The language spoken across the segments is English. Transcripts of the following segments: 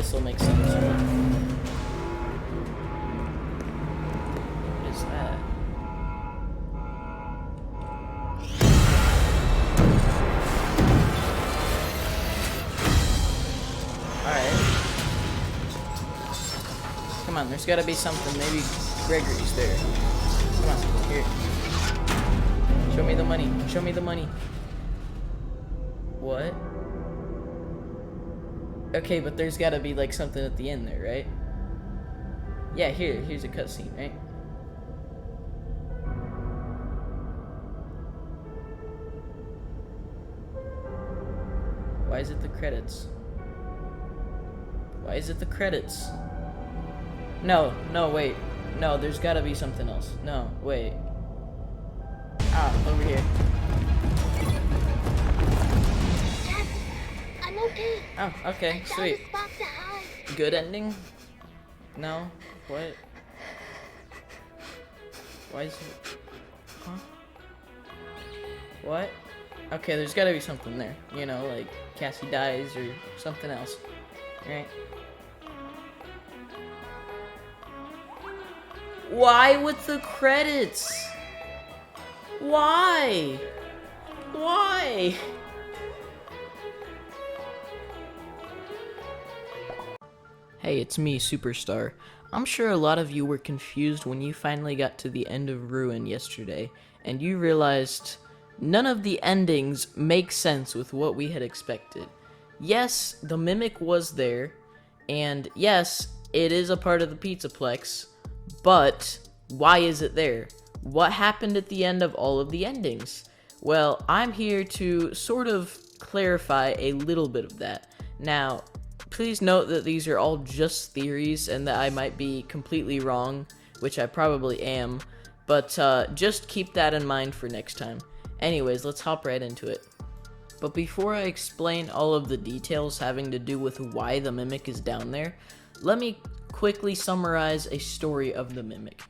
this will make sense. What is that? Alright. Come on, there's gotta be something. Maybe Gregory's there. Come on, here. Show me the money. Show me the money. What? Okay, but there's gotta be like something at the end there, right? Yeah, here's a cutscene, right? Why is it the credits? Why is it the credits? No, wait. No, there's gotta be something else. No, wait. Ah, over here. Dad, I'm okay. Oh, okay, I found sweet. a spot to hide. Good ending? No? What? Why is it? Huh? What? Okay, there's gotta be something there. You know, like Cassie dies or something else. Right? Why with the credits? Why? Why? Hey, it's me, Superstar. I'm sure a lot of you were confused when you finally got to the end of Ruin yesterday, and you realized none of the endings make sense with what we had expected. Yes, the Mimic was there, and yes, it is a part of the Pizzaplex, but why is it there? What happened at the end of all of the endings? Well, I'm here to sort of clarify a little bit of that. Now, please note that these are all just theories and that I might be completely wrong, which I probably am, but just keep that in mind for next time. Anyways, let's hop right into it. But before I explain all of the details having to do with why the Mimic is down there, let me quickly summarize a story of the Mimic.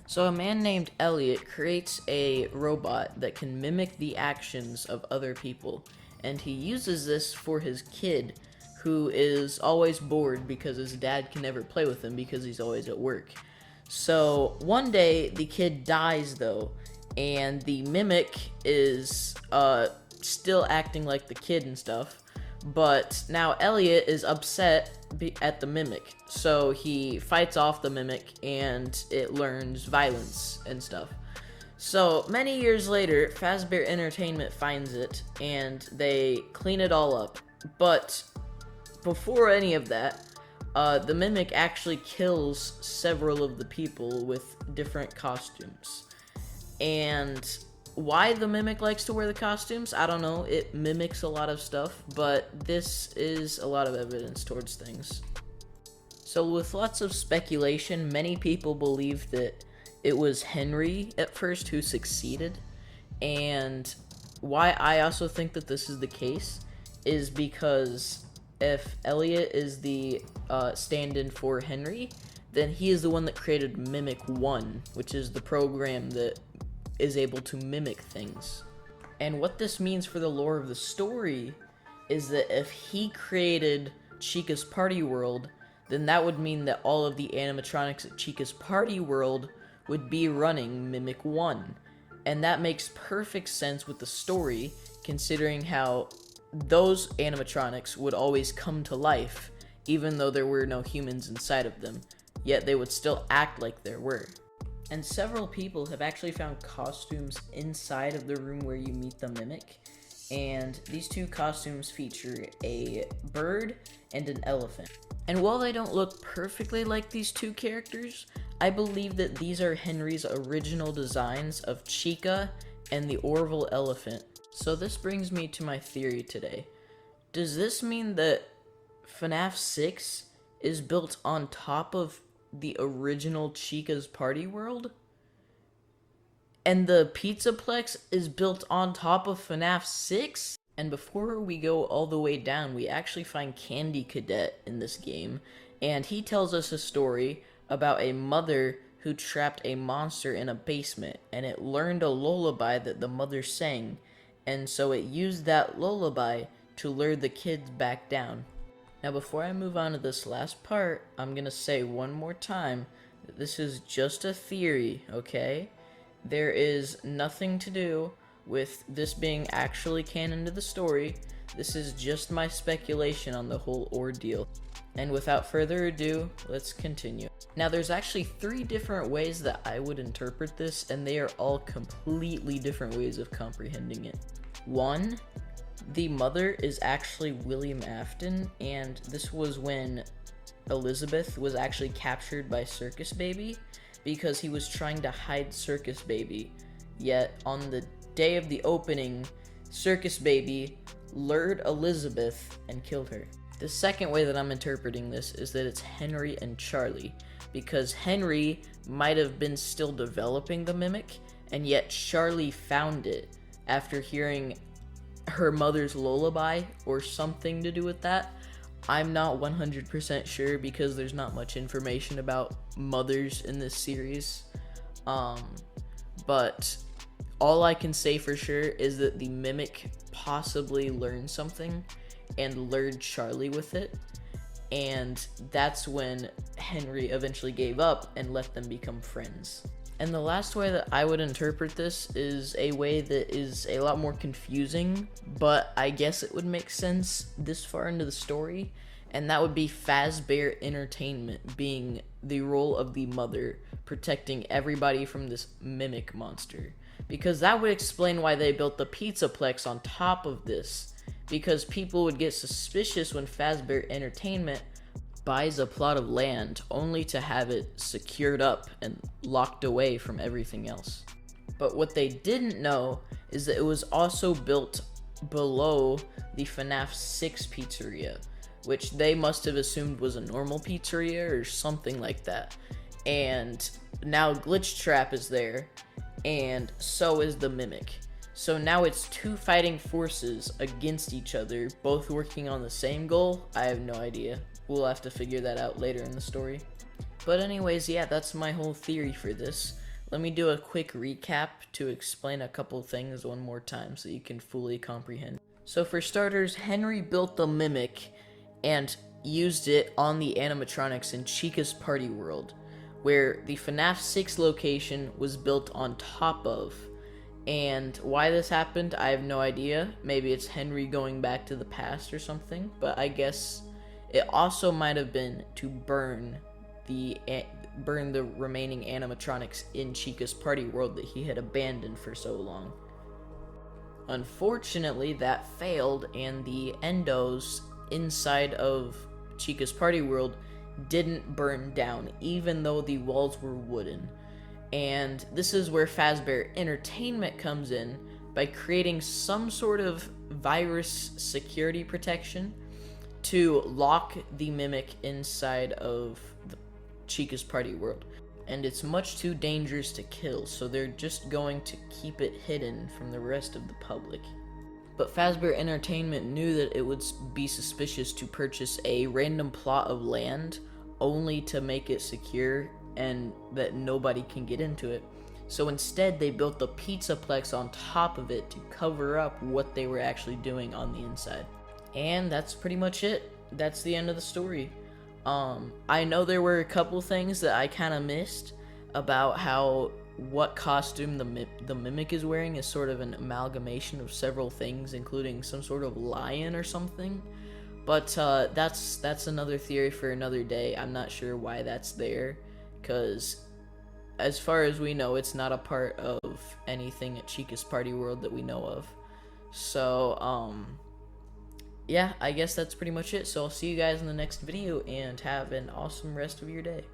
So a man named Elliot creates a robot that can mimic the actions of other people, and he uses this for his kid, who is always bored because his dad can never play with him because he's always at work. So one day the kid dies though, and the Mimic is still acting like the kid and stuff, but now Elliot is upset at the Mimic, so he fights off the Mimic and it learns violence and stuff. So many years later, Fazbear Entertainment finds it and they clean it all up, but before any of that, the Mimic actually kills several of the people with different costumes. And why the Mimic likes to wear the costumes, I don't know. It mimics a lot of stuff, but this is a lot of evidence towards things. So with lots of speculation, many people believe that it was Henry at first who succeeded. And why I also think that this is the case is because if Elliot is the stand-in for Henry, then he is the one that created Mimic 1, which is the program that is able to mimic things. And what this means for the lore of the story is that if he created Chica's Party World, then that would mean that all of the animatronics at Chica's Party World would be running Mimic 1. And that makes perfect sense with the story, considering how those animatronics would always come to life, even though there were no humans inside of them, yet they would still act like there were. And several people have actually found costumes inside of the room where you meet the Mimic, and these two costumes feature a bird and an elephant. And while they don't look perfectly like these two characters, I believe that these are Henry's original designs of Chica and the Orville elephant. So this brings me to my theory today. Does this mean that FNAF 6 is built on top of the original Chica's Party World? And the Pizzaplex is built on top of FNAF 6? And before we go all the way down, we actually find Candy Cadet in this game, and he tells us a story about a mother who trapped a monster in a basement, and it learned a lullaby that the mother sang, and so it used that lullaby to lure the kids back down. Now, before I move on to this last part, I'm gonna say one more time that this is just a theory, okay? There is nothing to do with this being actually canon to the story. This is just my speculation on the whole ordeal. And without further ado, let's continue. Now, there's actually 3 different ways that I would interpret this, and they are all completely different ways of comprehending it. 1, the mother is actually William Afton, and this was when Elizabeth was actually captured by Circus Baby because he was trying to hide Circus Baby. Yet, on the day of the opening, Circus Baby lured Elizabeth and killed her. The second way that I'm interpreting this is that it's Henry and Charlie, because Henry might have been still developing the mimic, and yet Charlie found it after hearing her mother's lullaby or something to do with that. I'm not 100% sure because there's not much information about mothers in this series. But all I can say for sure is that the mimic possibly learned something and lured Charlie with it. And that's when Henry eventually gave up and let them become friends. And the last way that I would interpret this is a way that is a lot more confusing, but I guess it would make sense this far into the story, and that would be Fazbear Entertainment being the role of the mother, protecting everybody from this mimic monster. Because that would explain why they built the Pizzaplex on top of this, because people would get suspicious when Fazbear Entertainment buys a plot of land only to have it secured up and locked away from everything else. But what they didn't know is that it was also built below the FNAF 6 pizzeria, which they must have assumed was a normal pizzeria or something like that. And now Glitch Trap is there, and so is the Mimic. So now it's 2 fighting forces against each other, both working on the same goal. I have no idea. We'll have to figure that out later in the story. But anyways, yeah, that's my whole theory for this. Let me do a quick recap to explain a couple things one more time so you can fully comprehend. So for starters, Henry built the Mimic and used it on the animatronics in Chica's Party World, where the FNAF 6 location was built on top of. And why this happened, I have no idea. Maybe it's Henry going back to the past or something, but I guess it also might have been to burn the remaining animatronics in Chica's Party World that he had abandoned for so long. Unfortunately, that failed, and the endos inside of Chica's Party World didn't burn down, even though the walls were wooden. And this is where Fazbear Entertainment comes in by creating some sort of virus security protection to lock the Mimic inside of the Chica's Party World. And it's much too dangerous to kill, so they're just going to keep it hidden from the rest of the public. But Fazbear Entertainment knew that it would be suspicious to purchase a random plot of land only to make it secure and that nobody can get into it. So instead, they built the Pizzaplex on top of it to cover up what they were actually doing on the inside. And that's pretty much it. That's the end of the story. I know there were a couple things that I kind of missed about how what costume the Mimic is wearing is sort of an amalgamation of several things, including some sort of lion or something. But that's another theory for another day. I'm not sure why that's there, because as far as we know, it's not a part of anything at Chica's Party World that we know of. So, yeah, I guess that's pretty much it. So I'll see you guys in the next video, and have an awesome rest of your day.